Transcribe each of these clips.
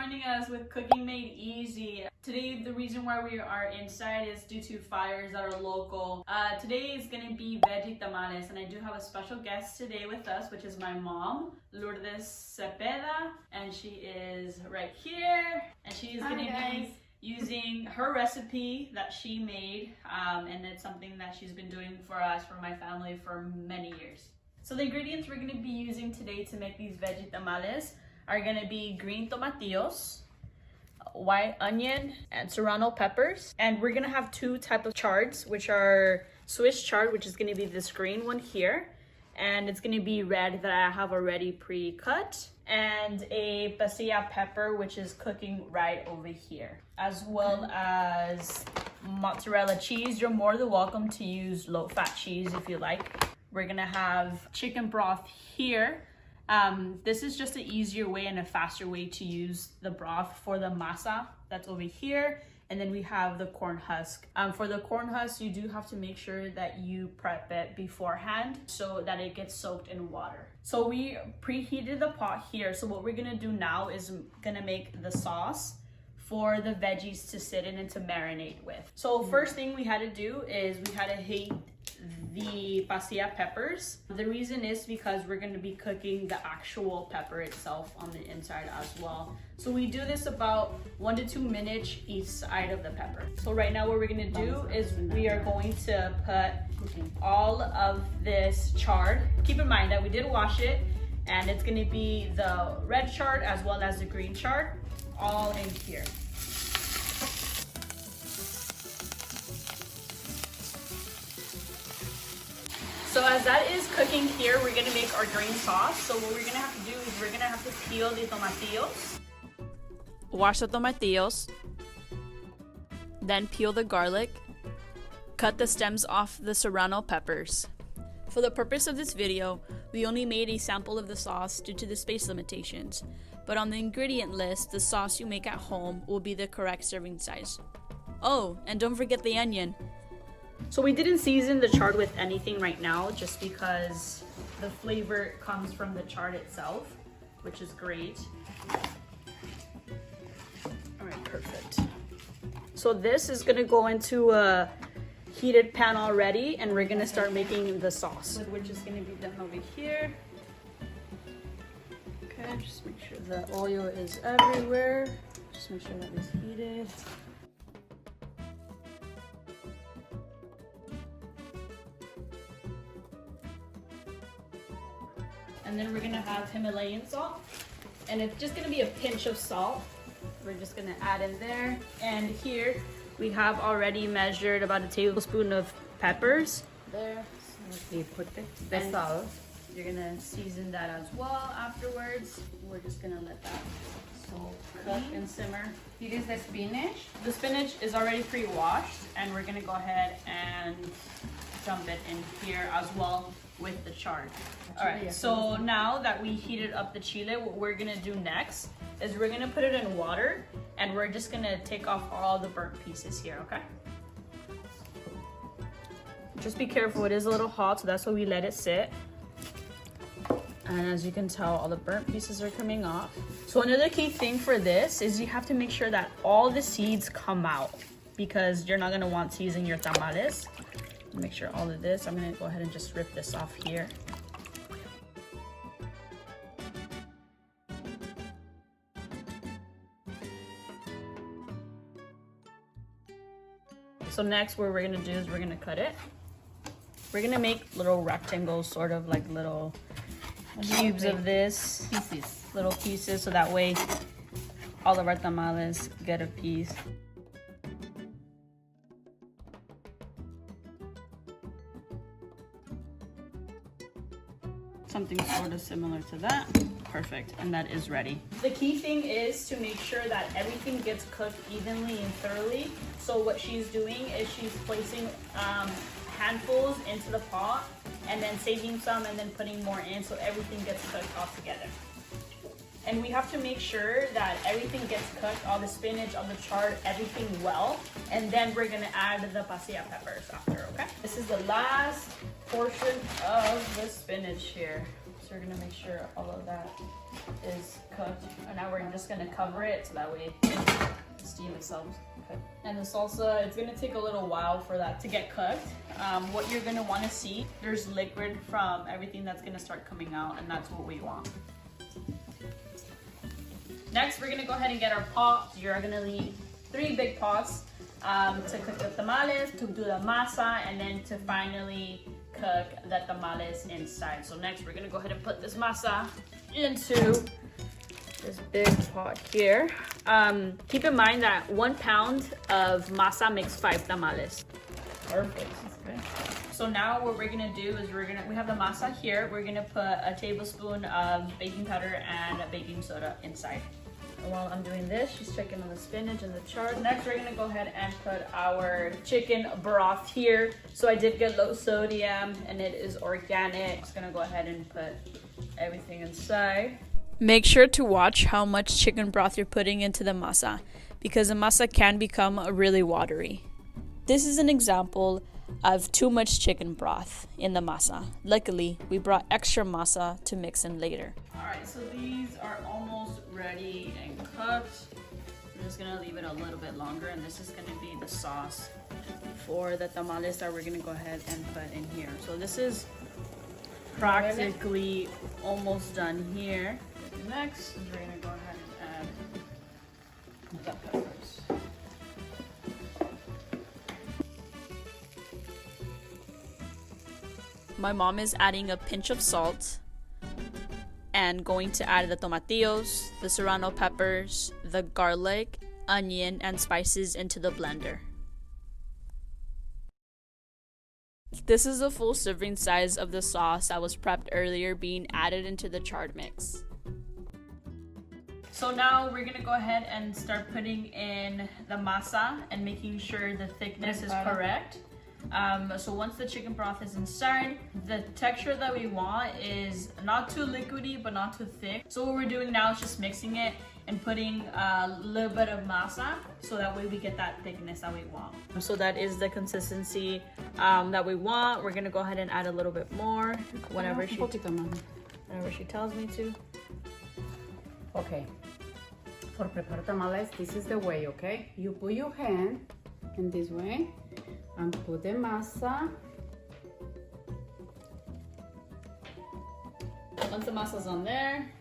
joining us with Cooking Made Easy. Today, the reason why we are inside is due to fires that are local. Today is going to be Veggie Tamales, and I do have a special guest today with us, which is my mom, Ester Zepeda, and she is right here, and she is going to be using her recipe that she made, and it's something that she's been doing for us, for my family, for many years. So the ingredients we're going to be using today to make these veggie tamales are going to be green tomatillos, white onion, and serrano peppers. And we're going to have two types of chards, which are Swiss chard, which is going to be this green one here, and it's going to be red that I have already pre-cut, and a pasilla pepper, which is cooking right over here, as well as mozzarella cheese. You're more than welcome to use low-fat cheese if you like. We're gonna have chicken broth here. This is just an easier way and a faster way to use the broth for the masa that's over here. And then we have the corn husk. For the corn husk, you do have to make sure that you prep it beforehand so that it gets soaked in water. So we preheated the pot here. So what we're gonna do now is gonna make the sauce for the veggies to sit in and to marinate with. So first thing we had to do is we had to heat the pasilla peppers. The reason is because we're going to be cooking the actual pepper itself on the inside as well. So we do this about 1 to 2 minutes each side of the pepper. So right now what we're going to do is we are going to put all of this chard. Keep in mind that we did wash it, and it's going to be the red chard as well as the green chard all in here. So as that is cooking here, we're gonna make our green sauce. So what we're gonna have to do is we're gonna have to peel the tomatillos. Wash the tomatillos. Then peel the garlic. Cut the stems off the serrano peppers. For the purpose of this video, we only made a sample of the sauce due to the space limitations. But on the ingredient list, the sauce you make at home will be the correct serving size. Oh, and don't forget the onion. So we didn't season the chard with anything right now, just because the flavor comes from the chard itself, which is great. All right, perfect. So this is gonna go into a heated pan already, and we're gonna start making the sauce, which is gonna be done over here. Okay, just make sure the oil is everywhere. Just make sure that it's heated. And then we're gonna have Himalayan salt, and it's just gonna be a pinch of salt. We're just gonna add in there. And here we have already measured about a tablespoon of peppers. There. You put the salt. You're gonna season that as well afterwards. We're just gonna let that cook and simmer. Here is the spinach. The spinach is already pre-washed, and we're gonna go ahead and dump it in here as well with the chard. All right, so now that we heated up the chile, what we're gonna do next is we're gonna put it in water, and we're just gonna take off all the burnt pieces here, okay? Just be careful, it is a little hot, so that's why we let it sit. And as you can tell, all the burnt pieces are coming off. So another key thing for this is you have to make sure that all the seeds come out, because you're not gonna want seeds in your tamales. Make sure all of this, I'm gonna go ahead and just rip this off here. So next what we're gonna do is we're gonna cut it. We're gonna make little rectangles, sort of like little cubes of this. Little pieces, so that way all of our tamales get a piece. Something sort of similar to that. Perfect, and that is ready. The key thing is to make sure that everything gets cooked evenly and thoroughly. So what she's doing is she's placing handfuls into the pot, and then saving some and then putting more in, so everything gets cooked all together. And we have to make sure that everything gets cooked, all the spinach, all the chard, everything well. And then we're gonna add the pasilla peppers after, okay? This is the last portion of the spinach here. So we're gonna make sure all of that is cooked. And now we're just gonna cover it so that way the steam itself is cooked. And the salsa, it's gonna take a little while for that to get cooked. What you're gonna wanna see, there's liquid from everything that's gonna start coming out, and that's what we want. Next, we're gonna go ahead and get our pot. You're gonna need 3 big pots to cook the tamales, to do the masa, and then to finally cook the tamales inside. So next, we're gonna go ahead and put this masa into this big pot here. Keep in mind that 1 pound of masa makes 5 tamales. Perfect. Okay. So now what we're gonna do is we have the masa here. We're gonna put a tablespoon of baking powder and a baking soda inside. And while I'm doing this, she's checking on the spinach and the chard. Next, we're gonna go ahead and put our chicken broth here. So I did get low sodium and it is organic. Just gonna go ahead and put everything inside. Make sure to watch how much chicken broth you're putting into the masa, because the masa can become really watery. This is an example of too much chicken broth in the masa. Luckily, we brought extra masa to mix in later. Alright, so these are almost ready and cooked. I'm just gonna leave it a little bit longer, and this is gonna be the sauce for the tamales that we're gonna go ahead and put in here. So this is practically almost done here. Next is we're gonna go ahead and add the peppers. My mom is adding a pinch of salt and going to add the tomatillos, the serrano peppers, the garlic, onion, and spices into the blender. This is a full serving size of the sauce that was prepped earlier being added into the chard mix. So now we're gonna go ahead and start putting in the masa and making sure the thickness is correct. So once the chicken broth is inside, the texture that we want is not too liquidy but not too thick. So what we're doing now is just mixing it and putting a little bit of masa so that way we get that thickness that we want. So that is the consistency that we want. We're gonna go ahead and add a little bit more whenever she tells me to. Okay. For prepare tamales, this is the way, okay? You put your hand in this way and put the masa. Once the masa's on there,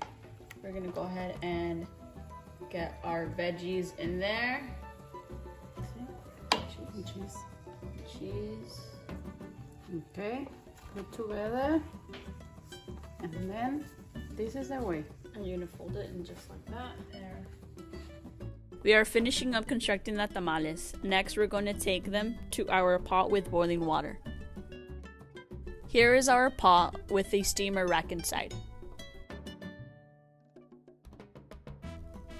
we're gonna go ahead and get our veggies in there. Cheese. Okay, put together. And then this is the way. And you're gonna fold it in just like that. There. We are finishing up constructing the tamales. Next, we're going to take them to our pot with boiling water. Here is our pot with a steamer rack inside.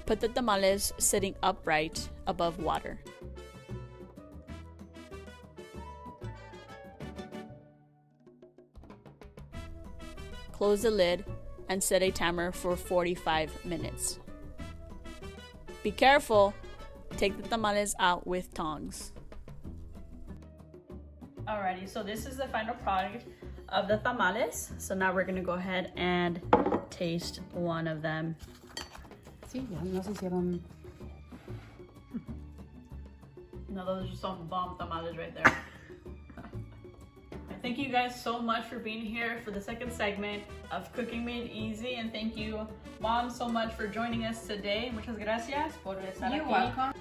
Put the tamales sitting upright above water. Close the lid and set a timer for 45 minutes. Be careful, take the tamales out with tongs. Alrighty, so this is the final product of the tamales. So now we're gonna go ahead and taste one of them. Sí, ya nos hicieron. No, those are just some bomb tamales right there. Thank you guys so much for being here for the second segment of Cooking Made Easy, and thank you, Mom, so much for joining us today. Muchas gracias por estar aquí. You're welcome.